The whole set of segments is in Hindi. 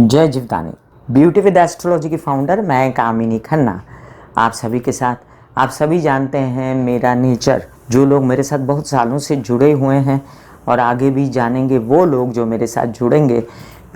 जय जीवदानी। ब्यूटी विद एस्ट्रोलॉजी की फाउंडर मैं कामिनी खन्ना आप सभी के साथ। आप सभी जानते हैं मेरा नेचर। जो लोग मेरे साथ बहुत सालों से जुड़े हुए हैं और आगे भी जानेंगे वो लोग जो मेरे साथ जुड़ेंगे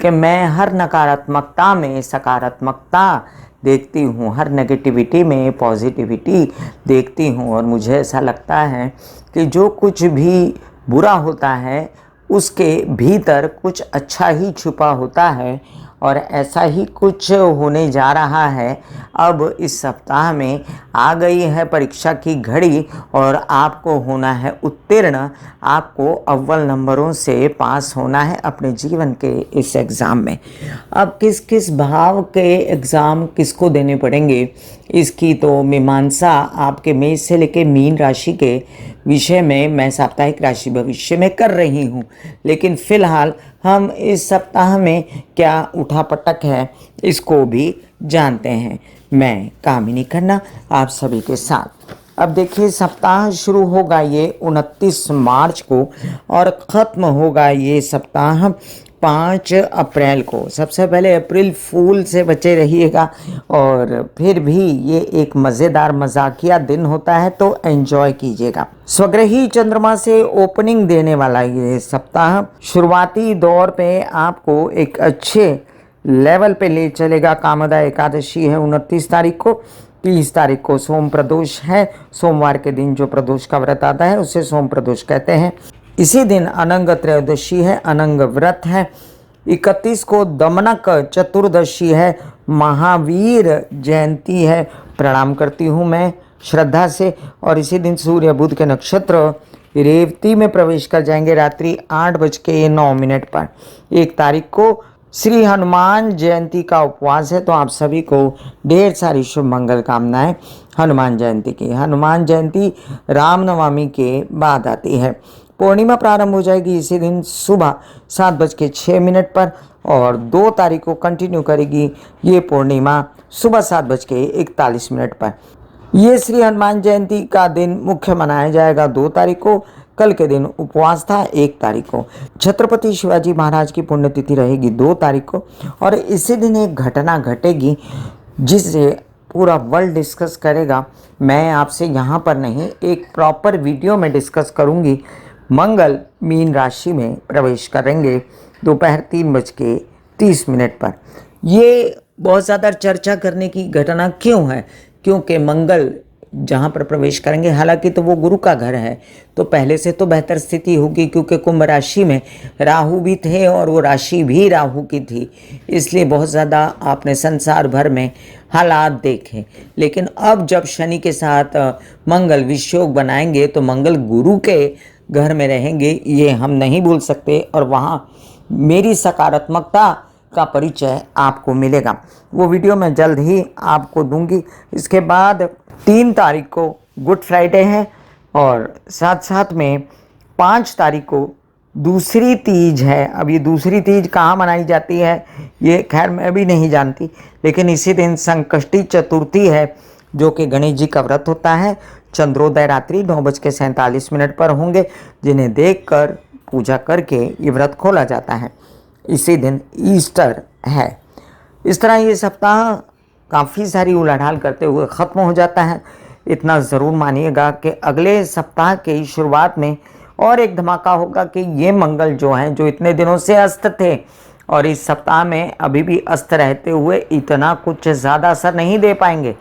कि मैं हर नकारात्मकता में सकारात्मकता देखती हूँ, हर नेगेटिविटी में पॉजिटिविटी देखती हूँ। और मुझे ऐसा लगता है कि जो कुछ भी बुरा होता है उसके भीतर कुछ अच्छा ही छुपा होता है और ऐसा ही कुछ होने जा रहा है। अब इस सप्ताह में आ गई है परीक्षा की घड़ी और आपको होना है उत्तीर्ण। आपको अव्वल नंबरों से पास होना है अपने जीवन के इस एग्ज़ाम में। अब किस किस भाव के एग्ज़ाम किसको देने पड़ेंगे इसकी तो मीमांसा आपके मेष से लेकर मीन राशि के विषय में मैं साप्ताहिक राशि भविष्य में कर रही हूँ। लेकिन फिलहाल हम इस सप्ताह में क्या उठापटक है इसको भी जानते हैं। मैं कामिनी खन्ना आप सभी के साथ। अब देखिए, सप्ताह शुरू होगा ये 29 मार्च को और ख़त्म होगा ये सप्ताह 5 अप्रैल को। सबसे पहले अप्रैल फूल से बचे रहिएगा और फिर भी ये एक मज़ेदार मजाकिया दिन होता है तो एंजॉय कीजिएगा। स्वग्रही चंद्रमा से ओपनिंग देने वाला ये सप्ताह शुरुआती दौर पे आपको एक अच्छे लेवल पे ले चलेगा। कामदा एकादशी है 29 तारीख को। 30 तारीख को सोम प्रदोष है। सोमवार के दिन जो प्रदोष का व्रत आता है उसे सोम प्रदोष कहते हैं। इसी दिन अनंग त्रयोदशी है, अनंग व्रत है। 31 को दमनक चतुर्दशी है, महावीर जयंती है। प्रणाम करती हूँ मैं श्रद्धा से। और इसी दिन सूर्य बुध के नक्षत्र रेवती में प्रवेश कर जाएंगे रात्रि 8:09 पर। 1 तारीख को श्री हनुमान जयंती का उपवास है तो आप सभी को ढेर सारी शुभ मंगल कामनाएं हनुमान जयंती की। हनुमान जयंती रामनवमी के बाद आती है। पूर्णिमा प्रारंभ हो जाएगी इसी दिन सुबह 7:06 पर और 2 तारीख को कंटिन्यू करेगी ये पूर्णिमा सुबह 7:41 पर। ये श्री हनुमान जयंती का दिन मुख्य मनाया जाएगा 2 तारीख को। कल के दिन उपवास था 1 तारीख को। छत्रपति शिवाजी महाराज की पुण्यतिथि रहेगी 2 तारीख को। और इसी दिन एक घटना घटेगी जिसे पूरा वर्ल्ड डिस्कस करेगा। मैं आपसे यहाँ पर नहीं, एक प्रॉपर वीडियो में डिस्कस करूँगी। मंगल मीन राशि में प्रवेश करेंगे दोपहर 3:30 पर। ये बहुत ज़्यादा चर्चा करने की घटना क्यों है? क्योंकि मंगल जहाँ पर प्रवेश करेंगे, हालांकि तो वो गुरु का घर है तो पहले से तो बेहतर स्थिति होगी क्योंकि कुंभ राशि में राहु भी थे और वो राशि भी राहु की थी, इसलिए बहुत ज़्यादा आपने संसार भर में हालात देखे। लेकिन अब जब शनि के साथ मंगल विषयोग बनाएंगे तो मंगल गुरु के घर में रहेंगे, ये हम नहीं भूल सकते। और वहाँ मेरी सकारात्मकता का परिचय आपको मिलेगा। वो वीडियो मैं जल्द ही आपको दूंगी। इसके बाद 3 तारीख को गुड फ्राइडे है और साथ साथ में 5 तारीख को दूसरी तीज है। अब ये दूसरी तीज कहाँ मनाई जाती है ये खैर मैं भी नहीं जानती, लेकिन इसी दिन संकष्टी चतुर्थी है जो कि गणेश जी का व्रत होता है। चंद्रोदय रात्रि 9:47 पर होंगे, जिन्हें देखकर पूजा करके ये व्रत खोला जाता है। इसी दिन ईस्टर है। इस तरह ये सप्ताह काफ़ी सारी उलाढाल करते हुए ख़त्म हो जाता है। इतना ज़रूर मानिएगा कि अगले सप्ताह की शुरुआत में और एक धमाका होगा कि ये मंगल जो हैं, जो इतने दिनों से अस्त थे और इस सप्ताह में अभी भी अस्त रहते हुए इतना कुछ ज़्यादा असर नहीं दे पाएंगे।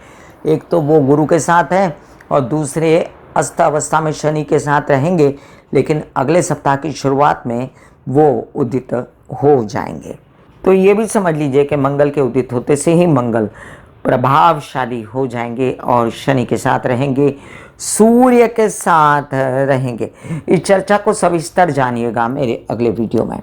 एक तो वो गुरु के साथ है और दूसरे अस्त अवस्था में शनि के साथ रहेंगे, लेकिन अगले सप्ताह की शुरुआत में वो उदित हो जाएंगे। तो ये भी समझ लीजिए कि मंगल के उदित होते से ही मंगल प्रभावशाली हो जाएंगे और शनि के साथ रहेंगे, सूर्य के साथ रहेंगे। इस चर्चा को सविस्तर जानिएगा मेरे अगले वीडियो में।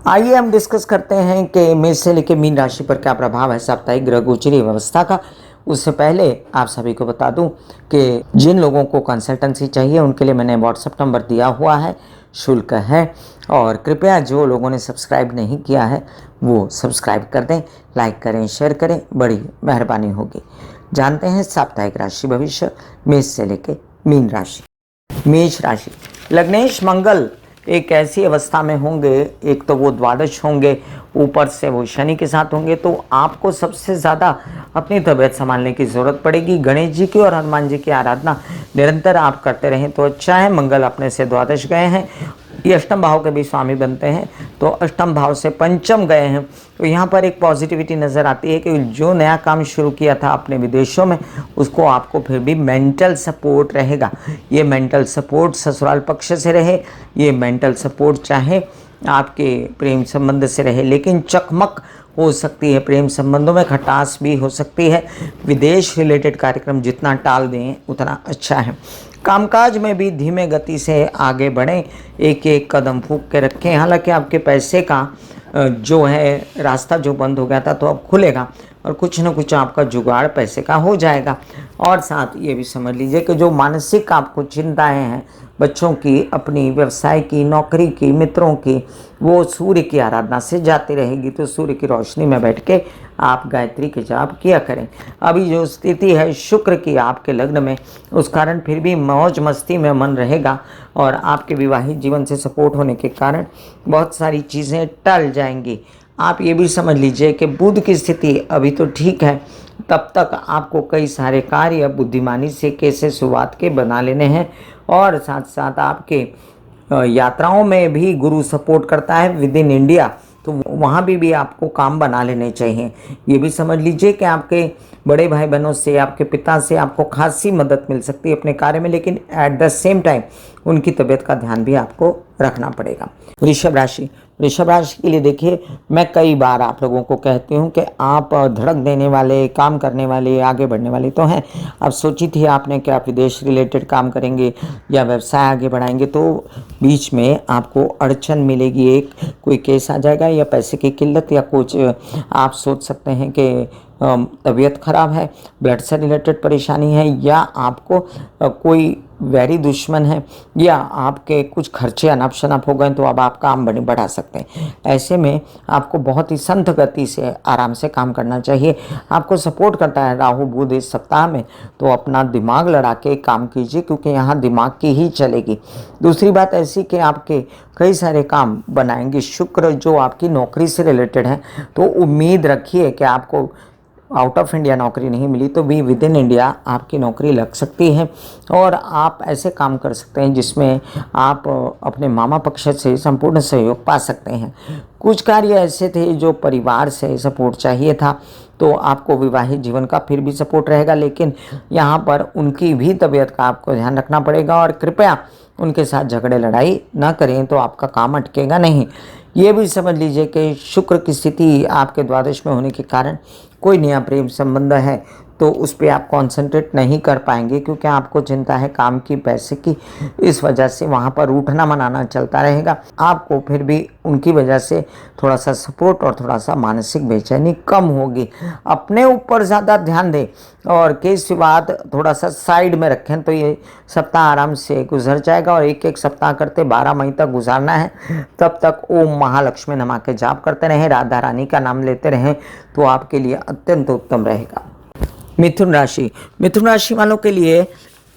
आइए हम डिस्कस करते हैं कि मेष से लेकर मीन राशि पर क्या प्रभाव है साप्ताहिक ग्रह गोचरी व्यवस्था का। उससे पहले आप सभी को बता दूं कि जिन लोगों को कंसल्टेंसी चाहिए उनके लिए मैंने व्हाट्सएप नंबर दिया हुआ है, शुल्क है। और कृपया जो लोगों ने सब्सक्राइब नहीं किया है वो सब्सक्राइब कर दें, लाइक करें, शेयर करें, बड़ी मेहरबानी होगी। जानते हैं साप्ताहिक राशि भविष्य मेष से लेकर मीन राशि। मेष राशि, लग्नेश मंगल एक ऐसी अवस्था में होंगे, एक तो वो द्वादश होंगे, ऊपर से वो शनि के साथ होंगे, तो आपको सबसे ज़्यादा अपनी तबीयत संभालने की ज़रूरत पड़ेगी। गणेश जी की और हनुमान जी की आराधना निरंतर आप करते रहें तो अच्छा है। मंगल अपने से द्वादश गए हैं, ये अष्टम भाव के भी स्वामी बनते हैं, तो अष्टम भाव से पंचम गए हैं, तो यहाँ पर एक पॉजिटिविटी नज़र आती है कि जो नया काम शुरू किया था अपने विदेशों में, उसको आपको फिर भी मेंटल सपोर्ट रहेगा। ये मेंटल सपोर्ट ससुराल पक्ष से रहे, ये मेंटल सपोर्ट चाहे आपके प्रेम संबंध से रहे, लेकिन चकमक हो सकती है, प्रेम संबंधों में खटास भी हो सकती है। विदेश रिलेटेड कार्यक्रम जितना टाल दें उतना अच्छा है। कामकाज में भी धीमे गति से आगे बढ़ें, एक एक कदम फूंक के रखें। हालांकि आपके पैसे का जो है रास्ता जो बंद हो गया था तो अब खुलेगा, और कुछ न कुछ आपका जुगाड़ पैसे का हो जाएगा। और साथ ये भी समझ लीजिए कि जो मानसिक आपको चिंताएं हैं, बच्चों की, अपनी व्यवसाय की, नौकरी की, मित्रों की, वो सूर्य की आराधना से जाती रहेगी। तो सूर्य की रोशनी में बैठ के आप गायत्री के जाप किया करें। अभी जो स्थिति है शुक्र की आपके लग्न में, उस कारण फिर भी मौज मस्ती में मन रहेगा, और आपके विवाहित जीवन से सपोर्ट होने के कारण बहुत सारी चीज़ें टल जाएंगी। आप ये भी समझ लीजिए कि बुध की स्थिति अभी तो ठीक है, तब तक आपको कई सारे कार्य बुद्धिमानी से कैसे शुरुआत के बना लेने हैं, और साथ साथ आपके यात्राओं में भी गुरु सपोर्ट करता है विद इन इंडिया, तो वहाँ भी आपको काम बना लेने चाहिए। ये भी समझ लीजिए कि आपके बड़े भाई बहनों से, आपके पिता से आपको खासी मदद मिल सकती है अपने कार्य में, लेकिन एट द सेम टाइम उनकी तबीयत का ध्यान भी आपको रखना पड़ेगा। वृषभ राशि, वृषभ राशि के लिए देखिए, मैं कई बार आप लोगों को कहती हूँ कि आप धड़क देने वाले, काम करने वाले, आगे बढ़ने वाले तो हैं। अब सोची थी आपने कि आप विदेश रिलेटेड काम करेंगे या व्यवसाय आगे बढ़ाएंगे, तो बीच में आपको अड़चन मिलेगी, एक कोई केस आ जाएगा या पैसे की किल्लत, या कुछ आप सोच सकते हैं कि तबीयत खराब है, ब्लड से रिलेटेड परेशानी है, या आपको कोई वैरी दुश्मन है, या आपके कुछ खर्चे अनप शनप हो गए तो अब आप काम बढ़ा सकते हैं। ऐसे में आपको बहुत ही संत गति से आराम से काम करना चाहिए। आपको सपोर्ट करता है राहु बुध इस सप्ताह में, तो अपना दिमाग लड़ा के काम कीजिए, क्योंकि यहाँ दिमाग की ही चलेगी। दूसरी बात ऐसी कि आपके कई सारे काम बनाएंगे। शुक्र जो आपकी नौकरी से रिलेटेड है, तो उम्मीद रखिए कि आपको आउट ऑफ इंडिया नौकरी नहीं मिली तो भी विद इन इंडिया आपकी नौकरी लग सकती है, और आप ऐसे काम कर सकते हैं जिसमें आप अपने मामा पक्ष से संपूर्ण सहयोग पा सकते हैं। कुछ कार्य ऐसे थे जो परिवार से सपोर्ट चाहिए था, तो आपको विवाहित जीवन का फिर भी सपोर्ट रहेगा, लेकिन यहाँ पर उनकी भी तबीयत का आपको ध्यान रखना पड़ेगा, और कृपया उनके साथ झगड़े लड़ाई ना करें, तो आपका काम अटकेगा नहीं। ये भी समझ लीजिए कि शुक्र की स्थिति आपके द्वादश में होने के कारण कोई नया प्रेम संबंध है तो उस पर आप कंसंट्रेट नहीं कर पाएंगे, क्योंकि आपको चिंता है काम की, पैसे की, इस वजह से वहाँ पर उठना मनाना चलता रहेगा। आपको फिर भी उनकी वजह से थोड़ा सा सपोर्ट और थोड़ा सा मानसिक बेचैनी कम होगी। अपने ऊपर ज़्यादा ध्यान दें, और केस विवाद थोड़ा सा साइड में रखें, तो ये सप्ताह आराम से गुजर जाएगा। और एक एक सप्ताह करते 12 मई तक गुजारना है, तब तक ओम महालक्ष्मी नमा के जाप करते रहें, राधा रानी का नाम लेते रहें, तो आपके लिए अत्यंत उत्तम रहेगा। मिथुन राशि, मिथुन राशि वालों के लिए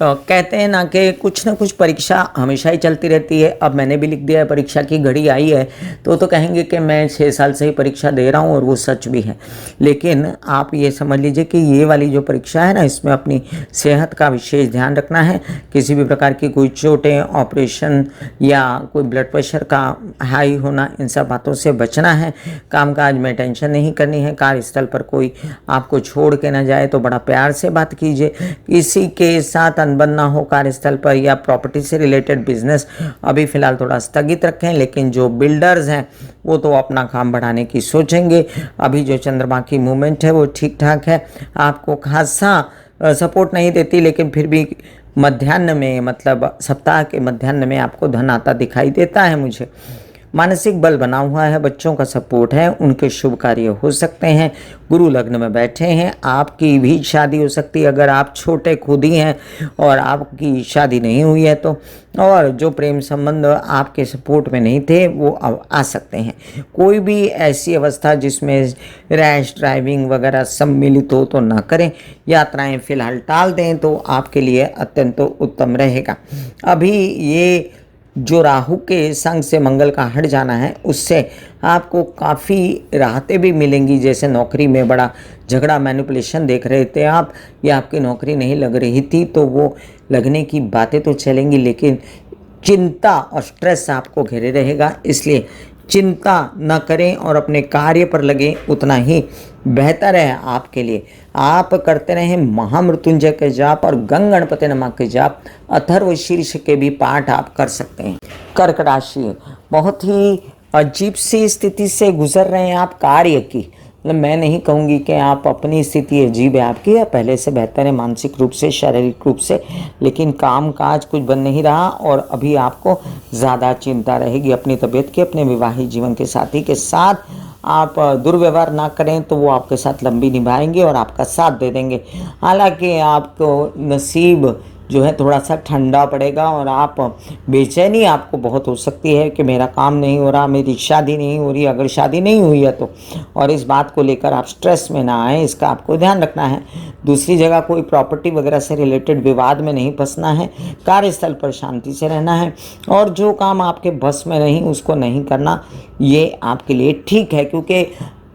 कहते हैं ना कि कुछ ना कुछ परीक्षा हमेशा ही चलती रहती है। अब मैंने भी लिख दिया है, परीक्षा की घड़ी आई है, तो कहेंगे कि मैं 6 साल से ही परीक्षा दे रहा हूँ, और वो सच भी है। लेकिन आप ये समझ लीजिए कि ये वाली जो परीक्षा है ना, इसमें अपनी सेहत का विशेष ध्यान रखना है। किसी भी प्रकार की कोई चोटें, ऑपरेशन या कोई ब्लड प्रेशर का हाई होना, इन सब बातों से बचना है। कामकाज में टेंशन नहीं करनी है। कार्यस्थल पर कोई आपको छोड़ के ना जाए तो बड़ा प्यार से बात कीजिए। किसी के साथ अनबन ना हो कार्यस्थल पर, या प्रॉपर्टी से रिलेटेड बिजनेस अभी फिलहाल थोड़ा स्थगित रखें। लेकिन जो बिल्डर्स हैं वो तो अपना काम बढ़ाने की सोचेंगे। अभी जो चंद्रमा की मूवमेंट है वो ठीक ठाक है, आपको खासा सपोर्ट नहीं देती, लेकिन फिर भी मध्याह्न में, मतलब सप्ताह के मध्याह्न में आपको धन आता दिखाई देता है मुझे। मानसिक बल बना हुआ है, बच्चों का सपोर्ट है, उनके शुभ कार्य हो सकते हैं। गुरु लग्न में बैठे हैं, आपकी भी शादी हो सकती है अगर आप छोटे खुद ही हैं और आपकी शादी नहीं हुई है तो। और जो प्रेम संबंध आपके सपोर्ट में नहीं थे वो अब आ सकते हैं। कोई भी ऐसी अवस्था जिसमें रैश ड्राइविंग वगैरह सम्मिलित हो तो ना करें। यात्राएं फिलहाल टाल दें तो आपके लिए अत्यंत उत्तम रहेगा। अभी ये जो राहु के संग से मंगल का हट जाना है, उससे आपको काफ़ी राहतें भी मिलेंगी। जैसे नौकरी में बड़ा झगड़ा मैनिपुलेशन देख रहे थे आप, या आपकी नौकरी नहीं लग रही थी, तो वो लगने की बातें तो चलेंगी, लेकिन चिंता और स्ट्रेस आपको घेरे रहेगा। इसलिए चिंता न करें और अपने कार्य पर लगें, उतना ही बेहतर है आपके लिए। आप करते रहें महामृत्युंजय के जाप और गंग गणपति नमः के जाप, अथर्व शीर्ष के भी पाठ आप कर सकते हैं। कर्क राशि, बहुत ही अजीब सी स्थिति से गुजर रहे हैं आप कार्य की। मतलब मैं नहीं कहूँगी कि आप अपनी स्थिति अजीब है आपकी, या पहले से बेहतर है मानसिक रूप से, शारीरिक रूप से, लेकिन काम काज कुछ बन नहीं रहा और अभी आपको ज़्यादा चिंता रहेगी अपनी तबीयत की। अपने विवाहित जीवन के साथी के साथ आप दुर्व्यवहार ना करें तो वो आपके साथ लंबी निभाएंगे और आपका साथ दे देंगे। हालांकि आपको नसीब जो है थोड़ा सा ठंडा पड़ेगा और आप बेचैनी आपको बहुत हो सकती है कि मेरा काम नहीं हो रहा, मेरी शादी नहीं हो रही, अगर शादी नहीं हुई है तो। और इस बात को लेकर आप स्ट्रेस में ना आए, इसका आपको ध्यान रखना है। दूसरी जगह कोई प्रॉपर्टी वगैरह से रिलेटेड विवाद में नहीं फंसना है, कार्यस्थल पर शांति से रहना है, और जो काम आपके बस में नहीं उसको नहीं करना, ये आपके लिए ठीक है। क्योंकि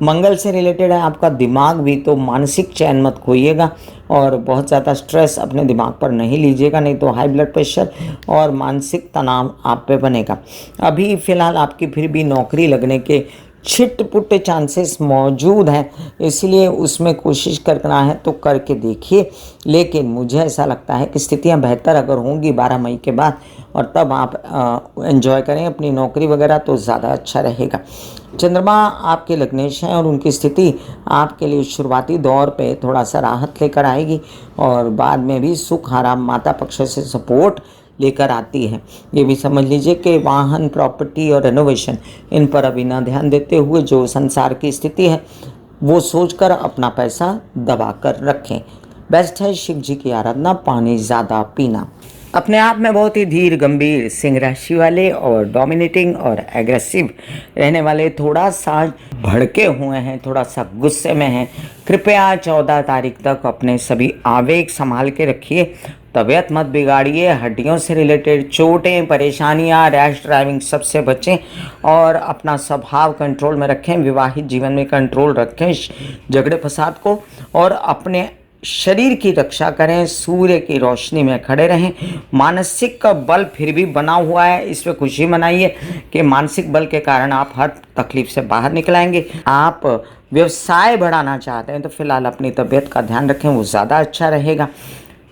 मंगल से रिलेटेड है आपका दिमाग भी, तो मानसिक चैन मत खोइएगा और बहुत ज़्यादा स्ट्रेस अपने दिमाग पर नहीं लीजिएगा, नहीं तो हाई ब्लड प्रेशर और मानसिक तनाव आप पे बनेगा। अभी फ़िलहाल आपकी फिर भी नौकरी लगने के छिट-पुट चांसेस मौजूद हैं, इसलिए उसमें कोशिश करना है तो करके देखिए। लेकिन मुझे ऐसा लगता है कि स्थितियां बेहतर अगर होंगी 12 मई के बाद, और तब आप एंजॉय करें अपनी नौकरी वगैरह, तो ज़्यादा अच्छा रहेगा। चंद्रमा आपके लग्नेश हैं और उनकी स्थिति आपके लिए शुरुआती दौर पे थोड़ा सा राहत लेकर आएगी और बाद में भी सुख आराम माता पक्ष से सपोर्ट लेकर आती है। ये भी समझ लीजिए कि वाहन, प्रॉपर्टी और रेनोवेशन, इन पर अभी ना ध्यान देते हुए जो संसार की स्थिति है वो सोचकर अपना पैसा दबा कर रखें। बेस्ट है शिव जी की आराधना, पानी ज़्यादा पीना। अपने आप में बहुत ही धीर गंभीर सिंह राशि वाले और डोमिनेटिंग और एग्रेसिव रहने वाले थोड़ा सा भड़के हुए हैं, थोड़ा सा गुस्से में हैं। कृपया 14 तारीख तक अपने सभी आवेग संभाल के रखिए, तबीयत मत बिगाड़िए। हड्डियों से रिलेटेड चोटें, परेशानियां, रैश ड्राइविंग सबसे बचें और अपना स्वभाव कंट्रोल में रखें। विवाहित जीवन में कंट्रोल रखें झगड़े फसाद को, और अपने शरीर की रक्षा करें। सूर्य की रोशनी में खड़े रहें। मानसिक का बल फिर भी बना हुआ है, इस पर खुशी मनाइए कि मानसिक बल के कारण आप हर तकलीफ से बाहर निकल आएंगे। आप व्यवसाय बढ़ाना चाहते हैं तो फिलहाल अपनी तबीयत का ध्यान रखें, वो ज़्यादा अच्छा रहेगा।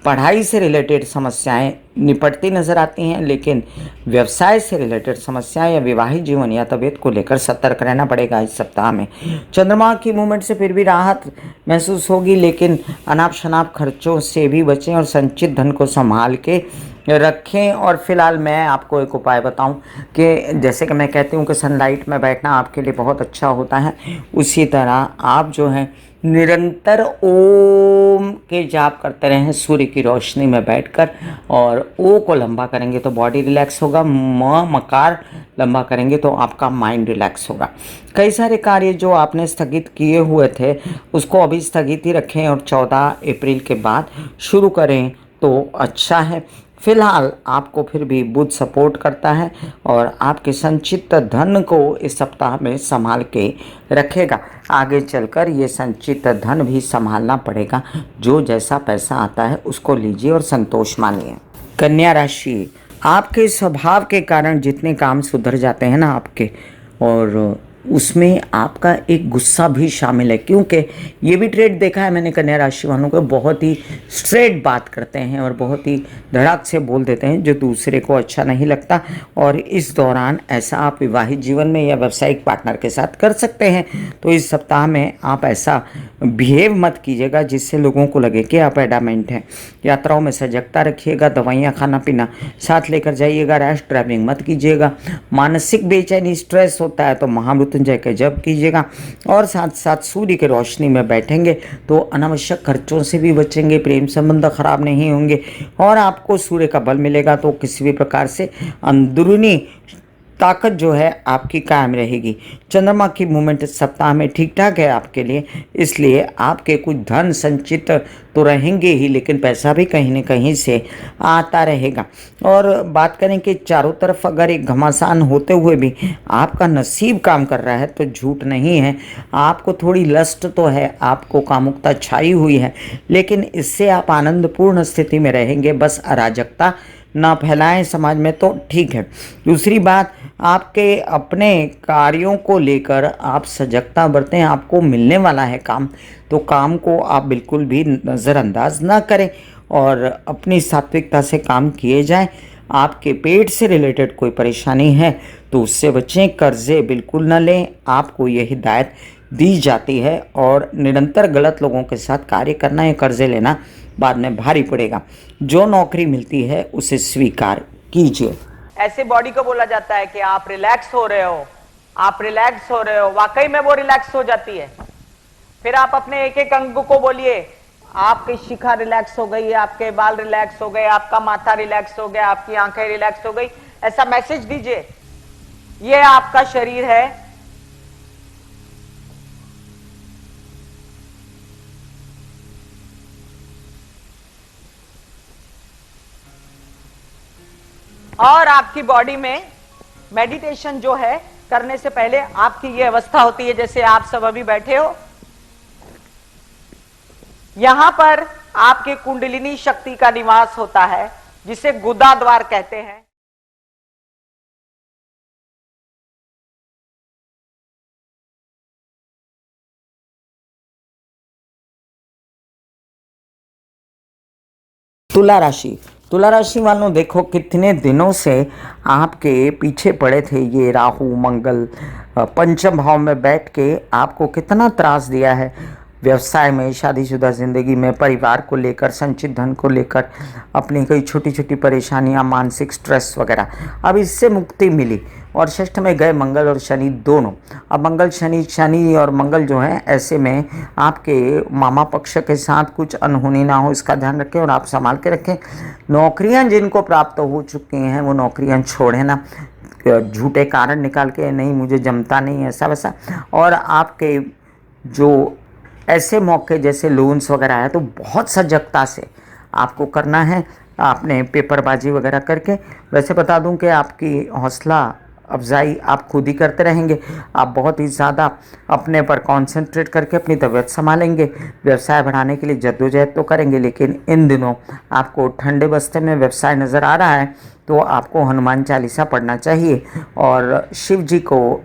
पढ़ाई से रिलेटेड समस्याएं निपटती नज़र आती हैं, लेकिन व्यवसाय से रिलेटेड समस्याएं या विवाहित जीवन या तबीयत को लेकर सतर्क रहना पड़ेगा इस सप्ताह में। चंद्रमा की मूवमेंट से फिर भी राहत महसूस होगी, लेकिन अनाप शनाप खर्चों से भी बचें और संचित धन को संभाल के रखें। और फिलहाल मैं आपको एक उपाय बताऊं कि जैसे कि मैं कहती हूं कि सनलाइट में बैठना आपके लिए बहुत अच्छा होता है, उसी तरह आप जो है निरंतर ओम के जाप करते रहें सूर्य की रोशनी में बैठकर, और ओ को लंबा करेंगे तो बॉडी रिलैक्स होगा, मकार लंबा करेंगे तो आपका माइंड रिलैक्स होगा। कई सारे कार्य जो आपने स्थगित किए हुए थे उसको अभी स्थगित ही रखें और 14 अप्रैल के बाद शुरू करें तो अच्छा है। फिलहाल आपको फिर भी बुध सपोर्ट करता है और आपके संचित धन को इस सप्ताह में संभाल के रखेगा। आगे चलकर ये संचित धन भी संभालना पड़ेगा, जो जैसा पैसा आता है उसको लीजिए और संतोष मानिए। कन्या राशि, आपके स्वभाव के कारण जितने काम सुधर जाते हैं ना आपके, और उसमें आपका एक गुस्सा भी शामिल है, क्योंकि ये भी ट्रेड देखा है मैंने कन्या राशि वालों को, बहुत ही स्ट्रेट बात करते हैं और बहुत ही धड़ाक से बोल देते हैं जो दूसरे को अच्छा नहीं लगता। और इस दौरान ऐसा आप विवाहित जीवन में या व्यावसायिक पार्टनर के साथ कर सकते हैं। तो इस सप्ताह में आप ऐसा बिहेव मत कीजिएगा जिससे लोगों को लगे कि आप एडामेंट हैं। यात्राओं में सजगता रखिएगा, दवाइयाँ खाना पीना साथ लेकर जाइएगा, रैश ड्राइविंग मत कीजिएगा। मानसिक बेचैनी, स्ट्रेस होता है तो महामृत्युंजय के जप कीजिएगा, और साथ साथ सूर्य की रोशनी में बैठेंगे तो अनावश्यक खर्चों से भी बचेंगे, प्रेम संबंध खराब नहीं होंगे और आपको सूर्य का बल मिलेगा, तो किसी भी प्रकार से अंदरूनी ताकत जो है आपकी कायम रहेगी। चंद्रमा की मूवमेंट सप्ताह में ठीक ठाक है आपके लिए, इसलिए आपके कुछ धन संचित तो रहेंगे ही, लेकिन पैसा भी कहीं न कहीं से आता रहेगा। और बात करें कि चारों तरफ अगर एक घमासान होते हुए भी आपका नसीब काम कर रहा है तो झूठ नहीं है। आपको थोड़ी लस्ट तो है, आपको कामुकता छाई हुई है, लेकिन इससे आप आनंदपूर्ण स्थिति में रहेंगे। बस अराजकता ना फैलाएं समाज में तो ठीक है। दूसरी बात, आपके अपने कार्यों को लेकर आप सजगता बरतें। आपको मिलने वाला है काम, तो काम को आप बिल्कुल भी नज़रअंदाज ना करें और अपनी सात्विकता से काम किए जाएं। आपके पेट से रिलेटेड कोई परेशानी है तो उससे बचें, कर्जे बिल्कुल ना लें। आपको ये हिदायत दी जाती है और निरंतर गलत लोगों के साथ कार्य करना या कर्जे लेना बाद में भारी पड़ेगा। जो नौकरी मिलती है उसे स्वीकार कीजिए। ऐसे बॉडी को बोला जाता है कि आप रिलैक्स हो रहे हो, आप रिलैक्स हो रहे हो, वाकई में वो रिलैक्स हो जाती है। फिर आप अपने एक एक अंग को बोलिए, आपकी शिखा रिलैक्स हो गई, आपके बाल रिलैक्स हो गए, आपका माथा रिलैक्स हो गया, आपकी आंखें रिलैक्स हो गई। ऐसा मैसेज दीजिए, ये आपका शरीर है, और आपकी बॉडी में मेडिटेशन जो है करने से पहले आपकी ये अवस्था होती है जैसे आप सब अभी बैठे हो। यहां पर आपके कुंडलिनी शक्ति का निवास होता है जिसे गुदा द्वार कहते हैं। तुला राशि, तुला राशि वालों, देखो कितने दिनों से आपके पीछे पड़े थे ये राहु मंगल पंचम भाव में बैठ के आपको कितना त्रास दिया है। व्यवसाय में, शादीशुदा ज़िंदगी में, परिवार को लेकर, संचित धन को लेकर, अपनी कई छोटी छोटी परेशानियां, मानसिक स्ट्रेस वगैरह, अब इससे मुक्ति मिली। और षष्ठ में गए मंगल और शनि दोनों। अब मंगल शनि और मंगल जो है, ऐसे में आपके मामा पक्ष के साथ कुछ अनहोनी ना हो, इसका ध्यान रखें और आप संभाल के रखें। नौकरियां जिनको प्राप्त हो चुकी हैं वो नौकरियां छोड़ें ना, झूठे कारण निकाल के नहीं मुझे जमता नहीं ऐसा वैसा। और आपके जो ऐसे मौके जैसे लोन्स वगैरह है तो बहुत सजगता से आपको करना है, आपने पेपरबाजी वगैरह करके। वैसे बता दूं कि आपकी हौसला अफजाई आप खुद ही करते रहेंगे। आप बहुत ही ज़्यादा अपने पर कंसंट्रेट करके अपनी तबीयत संभालेंगे। व्यवसाय बढ़ाने के लिए जद्दोजहद तो करेंगे, लेकिन इन दिनों आपको ठंडे बस्ते में व्यवसाय नज़र आ रहा है तो आपको हनुमान चालीसा पढ़ना चाहिए और शिव जी को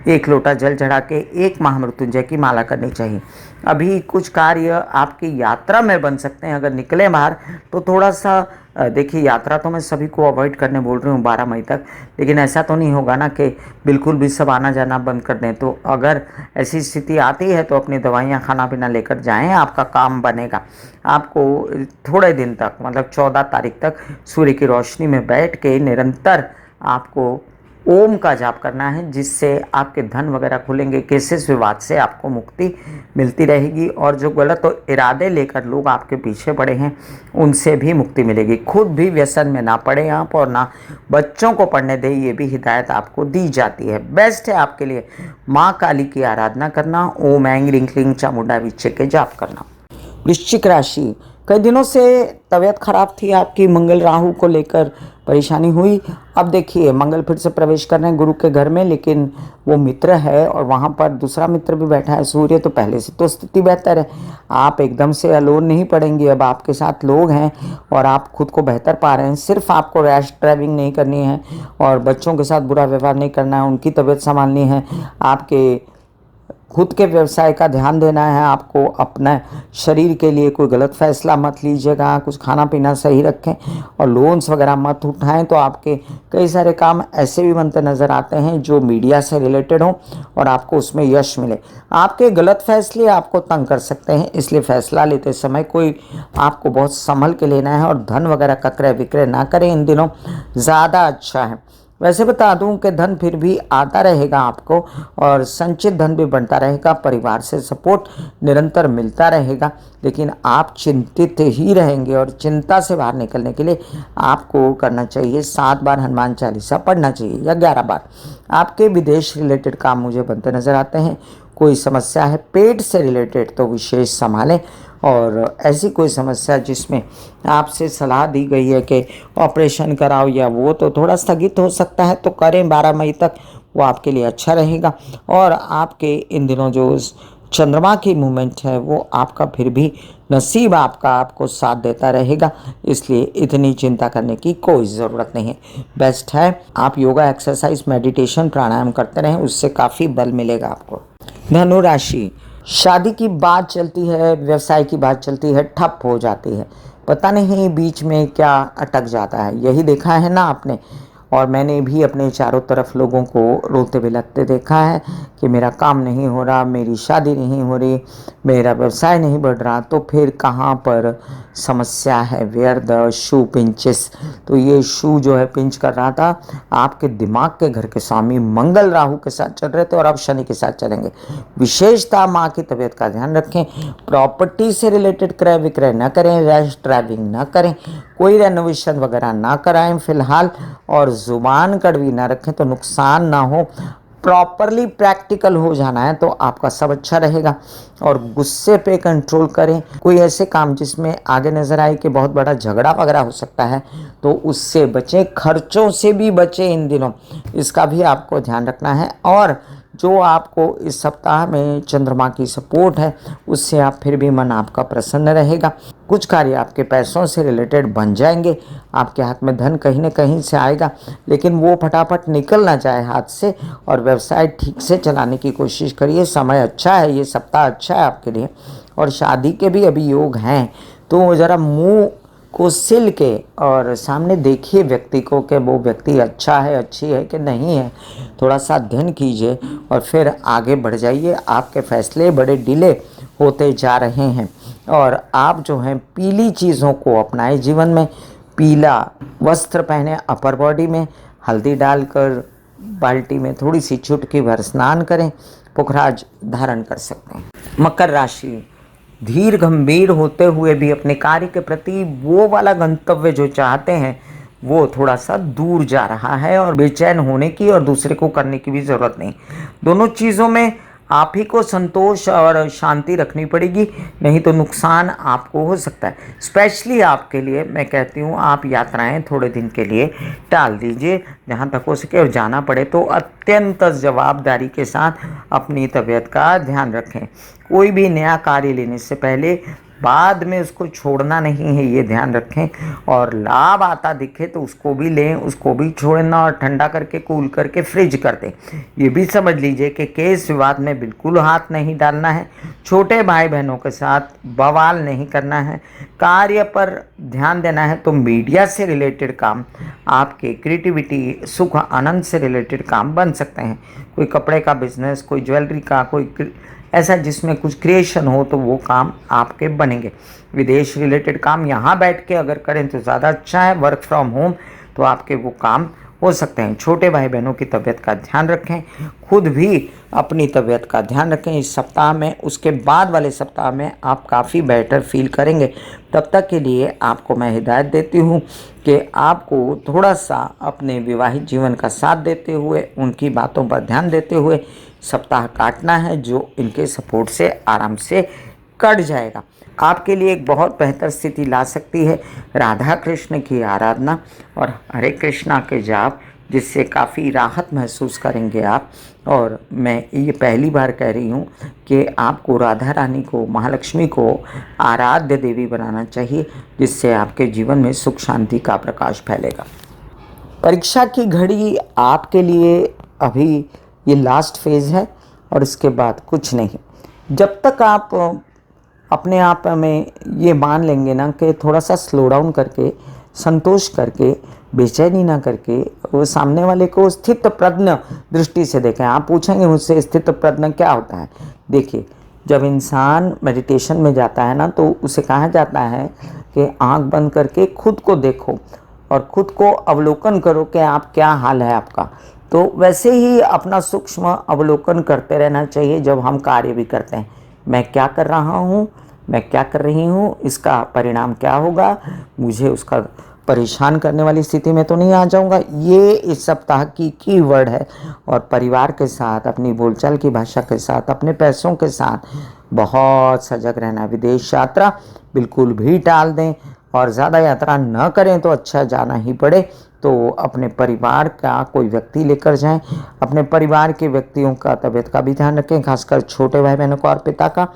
एक लोटा जल चढ़ा के एक महामृत्युंजय की माला करनी चाहिए। अभी कुछ कार्य आपकी यात्रा में बन सकते हैं, अगर निकले बाहर तो थोड़ा सा देखिए, यात्रा तो मैं सभी को अवॉइड करने बोल रही हूँ 12 मई तक, लेकिन ऐसा तो नहीं होगा ना कि बिल्कुल भी सब आना जाना बंद कर दें। तो अगर ऐसी स्थिति आती है तो अपनी दवाइयाँ खाना पीना लेकर जाएं, आपका काम बनेगा। आपको थोड़े दिन तक, मतलब 14 तारीख तक सूर्य की रोशनी में बैठ के निरंतर आपको ओम का जाप करना है, जिससे आपके धन वगैरह खुलेंगे। केसेस विवाद से आपको मुक्ति मिलती रहेगी और जो गलत इरादे लेकर लोग आपके पीछे पड़े हैं उनसे भी मुक्ति मिलेगी। खुद भी व्यसन में ना पड़े आप और ना बच्चों को पढ़ने दें, ये भी हिदायत आपको दी जाती है। बेस्ट है आपके लिए माँ काली की आराधना करना, ओम ऐं ह्रीं क्लीं चामुंडा विच्चे के जाप करना। वृश्चिक राशि, कई दिनों से तबीयत खराब थी आपकी, मंगल राहु को लेकर परेशानी हुई। अब देखिए, मंगल फिर से प्रवेश कर रहे हैं गुरु के घर में, लेकिन वो मित्र है और वहाँ पर दूसरा मित्र भी बैठा है सूर्य, तो पहले से तो स्थिति बेहतर है। आप एकदम से अलोन नहीं पड़ेंगे, अब आपके साथ लोग हैं और आप खुद को बेहतर पा रहे हैं। सिर्फ आपको रैश ड्राइविंग नहीं करनी है और बच्चों के साथ बुरा व्यवहार नहीं करना है, उनकी तबीयत संभालनी है। आपके खुद के व्यवसाय का ध्यान देना है आपको। अपने शरीर के लिए कोई गलत फैसला मत लीजिएगा, कुछ खाना पीना सही रखें और लोन्स वगैरह मत उठाएं। तो आपके कई सारे काम ऐसे भी बनते नज़र आते हैं जो मीडिया से रिलेटेड हों और आपको उसमें यश मिले। आपके गलत फैसले आपको तंग कर सकते हैं, इसलिए फैसला लेते समय कोई आपको बहुत संभल के लेना है और धन वगैरह का क्रय विक्रय ना करें, इन दिनों ज़्यादा अच्छा है। वैसे बता दूं कि धन फिर भी आता रहेगा आपको और संचित धन भी बढ़ता रहेगा, परिवार से सपोर्ट निरंतर मिलता रहेगा, लेकिन आप चिंतित ही रहेंगे। और चिंता से बाहर निकलने के लिए आपको करना चाहिए 7 बार हनुमान चालीसा पढ़ना चाहिए या 11 बार। आपके विदेश रिलेटेड काम मुझे बनते नज़र आते हैं। कोई समस्या है पेट से रिलेटेड तो विशेष संभालें, और ऐसी कोई समस्या जिसमें आपसे सलाह दी गई है कि ऑपरेशन कराओ या वो तो थोड़ा स्थगित हो सकता है तो करें 12 मई तक, वो आपके लिए अच्छा रहेगा। और आपके इन दिनों जो चंद्रमा की मूवमेंट है वो आपका फिर भी नसीब आपका आपको साथ देता रहेगा, इसलिए इतनी चिंता करने की कोई ज़रूरत नहीं है। बेस्ट है आप योगा, एक्सरसाइज, मेडिटेशन, प्राणायाम करते रहें, उससे काफ़ी बल मिलेगा आपको। धनु राशि, शादी की बात चलती है, व्यवसाय की बात चलती है, ठप हो जाती है, पता नहीं बीच में क्या अटक जाता है। यही देखा है ना आपने, और मैंने भी अपने चारों तरफ लोगों को रोते बिलखते देखा है कि मेरा काम नहीं हो रहा, मेरी शादी नहीं हो रही, मेरा व्यवसाय नहीं बढ़ रहा। तो फिर कहाँ पर समस्या है? Where the shoe pinches. तो ये शू जो है पिंच कर रहा था, आपके दिमाग के घर के स्वामी मंगल राहु के साथ चल रहे थे और अब शनि के साथ चलेंगे। विशेषता माँ की तबीयत का ध्यान रखें, प्रॉपर्टी से रिलेटेड क्रय विक्रय न करें, रैश ड्राइविंग न करें, कोई रेनोवेशन वगैरह ना कराएं फिलहाल, और ज़ुबान कड़वी ना रखें तो नुकसान ना हो। प्रॉपरली प्रैक्टिकल हो जाना है तो आपका सब अच्छा रहेगा। और गुस्से पे कंट्रोल करें, कोई ऐसे काम जिसमें आगे नज़र आए कि बहुत बड़ा झगड़ा वगैरह हो सकता है तो उससे बचें। खर्चों से भी बचें इन दिनों, इसका भी आपको ध्यान रखना है। और जो आपको इस सप्ताह में चंद्रमा की सपोर्ट है उससे आप फिर भी मन आपका प्रसन्न रहेगा। कुछ कार्य आपके पैसों से रिलेटेड बन जाएंगे, आपके हाथ में धन कहीं न कहीं से आएगा, लेकिन वो फटाफट निकल ना जाए हाथ से। और व्यवसाय ठीक से चलाने की कोशिश करिए, समय अच्छा है, ये सप्ताह अच्छा है आपके लिए। और शादी के भी अभी योग हैं, तो ज़रा मुँह को सिल के और सामने देखिए व्यक्ति को कि वो व्यक्ति अच्छा है, अच्छी है कि नहीं है। थोड़ा सा अध्ययन कीजिए और फिर आगे बढ़ जाइए। आपके फैसले बड़े डिले होते जा रहे हैं और आप जो हैं पीली चीज़ों को अपनाएं जीवन में। पीला वस्त्र पहने, अपर बॉडी में हल्दी डालकर बाल्टी में थोड़ी सी चुटकी भर स्नान करें, पुखराज धारण कर सकते हैं। मकर राशि, धीर गंभीर होते हुए भी अपने कार्य के प्रति वो वाला गंतव्य जो चाहते हैं वो थोड़ा सा दूर जा रहा है, और बेचैन होने की और दूसरे को करने की भी ज़रूरत नहीं। दोनों चीज़ों में आप ही को संतोष और शांति रखनी पड़ेगी, नहीं तो नुकसान आपको हो सकता है। स्पेशली आपके लिए मैं कहती हूँ आप यात्राएं थोड़े दिन के लिए टाल दीजिए जहाँ तक हो सके, और जाना पड़े तो अत्यंत जवाबदारी के साथ अपनी तबीयत का ध्यान रखें। कोई भी नया कार्य लेने से पहले बाद में उसको छोड़ना नहीं है, ये ध्यान रखें। और लाभ आता दिखे तो उसको भी लें, उसको भी छोड़ना और ठंडा करके कूल करके फ्रिज कर दें। ये भी समझ लीजिए कि केस विवाद में बिल्कुल हाथ नहीं डालना है, छोटे भाई बहनों के साथ बवाल नहीं करना है, कार्य पर ध्यान देना है। तो मीडिया से रिलेटेड काम, आपके क्रिएटिविटी, सुख आनंद से रिलेटेड काम बन सकते हैं। कोई कपड़े का बिजनेस, कोई ज्वेलरी का, कोई ऐसा जिसमें कुछ क्रिएशन हो तो वो काम आपके बनेंगे। विदेश रिलेटेड काम यहाँ बैठ के अगर करें तो ज़्यादा अच्छा है, वर्क फ्रॉम होम तो आपके वो काम हो सकते हैं। छोटे भाई बहनों की तबीयत का ध्यान रखें, खुद भी अपनी तबीयत का ध्यान रखें इस सप्ताह में। उसके बाद वाले सप्ताह में आप काफ़ी बेटर फील करेंगे। तब तक के लिए आपको मैं हिदायत देती हूँ कि आपको थोड़ा सा अपने विवाहित जीवन का साथ देते हुए, उनकी बातों पर ध्यान देते हुए सप्ताह काटना है, जो इनके सपोर्ट से आराम से कट जाएगा। आपके लिए एक बहुत बेहतर स्थिति ला सकती है राधा कृष्ण की आराधना और हरे कृष्णा के जाप, जिससे काफ़ी राहत महसूस करेंगे आप। और मैं ये पहली बार कह रही हूँ कि आपको राधा रानी को, महालक्ष्मी को आराध्य देवी बनाना चाहिए, जिससे आपके जीवन में सुख शांति का प्रकाश फैलेगा। परीक्षा की घड़ी आपके लिए अभी ये लास्ट फेज़ है और इसके बाद कुछ नहीं। जब तक आप अपने आप में ये मान लेंगे ना कि थोड़ा सा स्लो डाउन करके, संतोष करके, बेचैनी ना करके, वो सामने वाले को स्थित प्रज्ञ दृष्टि से देखें। आप पूछेंगे मुझसे स्थित प्रज्ञ क्या होता है? देखिए, जब इंसान मेडिटेशन में जाता है ना तो उसे कहा जाता है कि आंख बंद करके खुद को देखो, और खुद को अवलोकन करो कि आप क्या हाल है आपका। तो वैसे ही अपना सूक्ष्म अवलोकन करते रहना चाहिए जब हम कार्य भी करते हैं। मैं क्या कर रहा हूँ, मैं क्या कर रही हूँ, इसका परिणाम क्या होगा, मुझे उसका परेशान करने वाली स्थिति में तो नहीं आ जाऊंगा। ये इस सप्ताह की कीवर्ड है। और परिवार के साथ, अपनी बोलचाल की भाषा के साथ, अपने पैसों के साथ बहुत सजग रहना। विदेश यात्रा बिल्कुल भी टाल दें, और ज़्यादा यात्रा न करें तो अच्छा, जाना ही पड़े तो अपने परिवार का कोई व्यक्ति लेकर जाएं। अपने परिवार के व्यक्तियों का तबीयत का भी ध्यान रखें, खासकर छोटे भाई बहनों का और पिता का।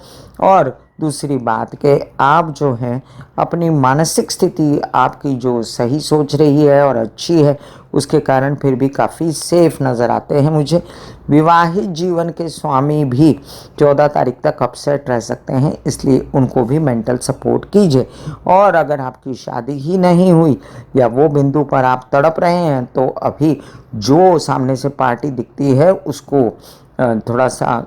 और दूसरी बात कि आप जो हैं अपनी मानसिक स्थिति आपकी जो सही सोच रही है और अच्छी है, उसके कारण फिर भी काफ़ी सेफ नज़र आते हैं मुझे। विवाहित जीवन के स्वामी भी 14 तारीख तक अपसेट रह सकते हैं, इसलिए उनको भी मेंटल सपोर्ट कीजिए। और अगर आपकी शादी ही नहीं हुई या वो बिंदु पर आप तड़प रहे हैं, तो अभी जो सामने से पार्टी दिखती है उसको थोड़ा सा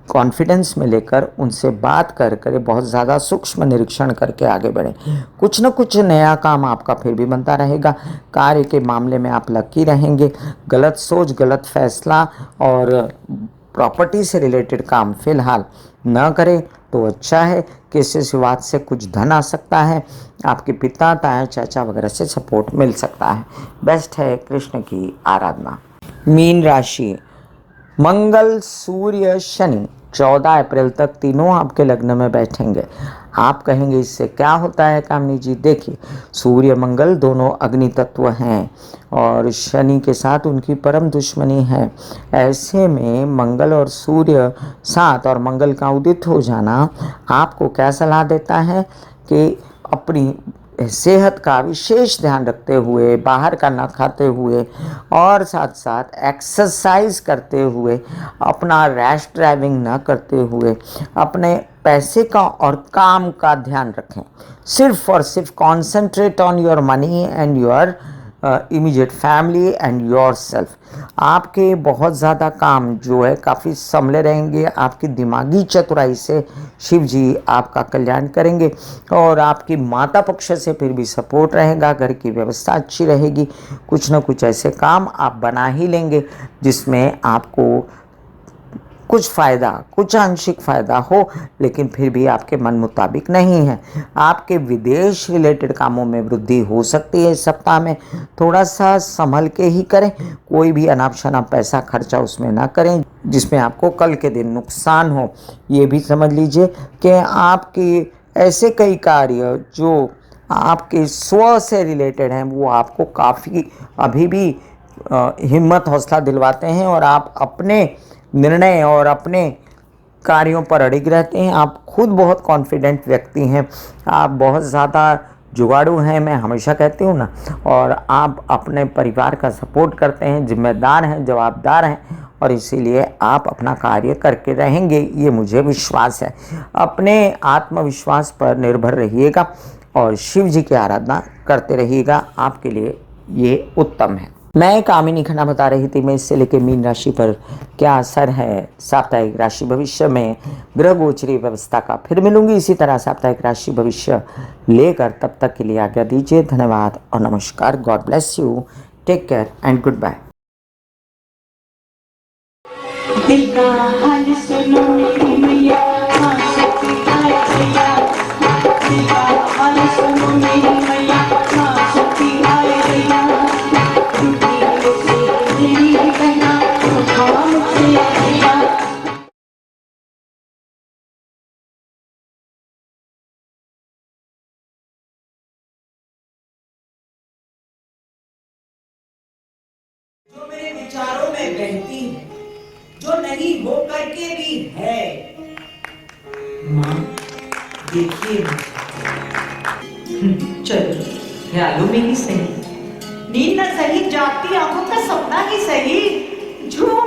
कॉन्फिडेंस में लेकर उनसे बात कर बहुत ज़्यादा सूक्ष्म निरीक्षण करके आगे बढ़ें। कुछ न कुछ नया काम आपका फिर भी बनता रहेगा। कार्य के मामले में आप लकी रहेंगे। गलत सोच, गलत फैसला और प्रॉपर्टी से रिलेटेड काम फिलहाल न करें तो अच्छा है। किसी से विवाद से कुछ धन आ सकता है, आपके पिता, ताया, चाचा वगैरह से सपोर्ट मिल सकता है। बेस्ट है कृष्ण की आराधना। मीन राशि, मंगल, सूर्य, शनि 14 अप्रैल तक तीनों आपके लग्न में बैठेंगे। आप कहेंगे इससे क्या होता है कामनी जी? देखिए, सूर्य मंगल दोनों अग्नि तत्व हैं और शनि के साथ उनकी परम दुश्मनी है। ऐसे में मंगल और सूर्य साथ और मंगल का उदित हो जाना आपको क्या सलाह देता है कि अपनी सेहत का विशेष ध्यान रखते हुए, बाहर का ना खाते हुए और साथ साथ एक्सरसाइज करते हुए, अपना रैश ड्राइविंग ना करते हुए अपने पैसे का और काम का ध्यान रखें। सिर्फ और सिर्फ concentrate on your money and your immediate family and your self. आपके बहुत ज़्यादा काम जो है काफ़ी संभले रहेंगे। आपकी दिमागी चतुराई से शिव जी आपका कल्याण करेंगे और आपकी माता पक्ष से फिर भी सपोर्ट रहेगा। घर की व्यवस्था अच्छी रहेगी। कुछ न कुछ ऐसे काम आप बना ही लेंगे जिसमें आपको कुछ फ़ायदा, कुछ आंशिक फ़ायदा हो, लेकिन फिर भी आपके मन मुताबिक नहीं है। आपके विदेश रिलेटेड कामों में वृद्धि हो सकती है इस सप्ताह में। थोड़ा सा संभल के ही करें। कोई भी अनाप शनाप पैसा खर्चा उसमें ना करें जिसमें आपको कल के दिन नुकसान हो। ये भी समझ लीजिए कि आपके ऐसे कई कार्य जो आपके स्व से रिलेटेड हैं वो आपको काफ़ी अभी भी हिम्मत हौसला दिलवाते हैं और आप अपने निर्णय और अपने कार्यों पर अड़िग रहते हैं। आप खुद बहुत कॉन्फिडेंट व्यक्ति हैं, आप बहुत ज़्यादा जुगाड़ू हैं, मैं हमेशा कहती हूँ ना। और आप अपने परिवार का सपोर्ट करते हैं, जिम्मेदार हैं, जवाबदार हैं और इसीलिए आप अपना कार्य करके रहेंगे, ये मुझे विश्वास है। अपने आत्मविश्वास पर निर्भर रहिएगा और शिव जी की आराधना करते रहिएगा, आपके लिए ये उत्तम है। मैं कामिनी खन्ना बता रही थी मैं इससे लेके मीन राशि पर क्या असर है साप्ताहिक राशि भविष्य में ग्रह गोचरी व्यवस्था का। फिर मिलूंगी इसी तरह साप्ताहिक राशि भविष्य लेकर। तब तक के लिए आज्ञा दीजिए। धन्यवाद और नमस्कार। God bless you. Take care and good bye. दिल का हाल सुनो मेरी मैया, हाँ सच्ची आए भैया। दिल का हाल सुनो मेरी मैया, हाँ सच्ची आए भैया। टूटी से तेरी कहना, हाँ मुझसे भैया। जो मेरे विचारों में बहती है, जो नहीं हो करके भी है। माँ देखिए चलो ख्यालों में ही सही, नींद न सही, जागती आंखों का सपना ही सही। झूठ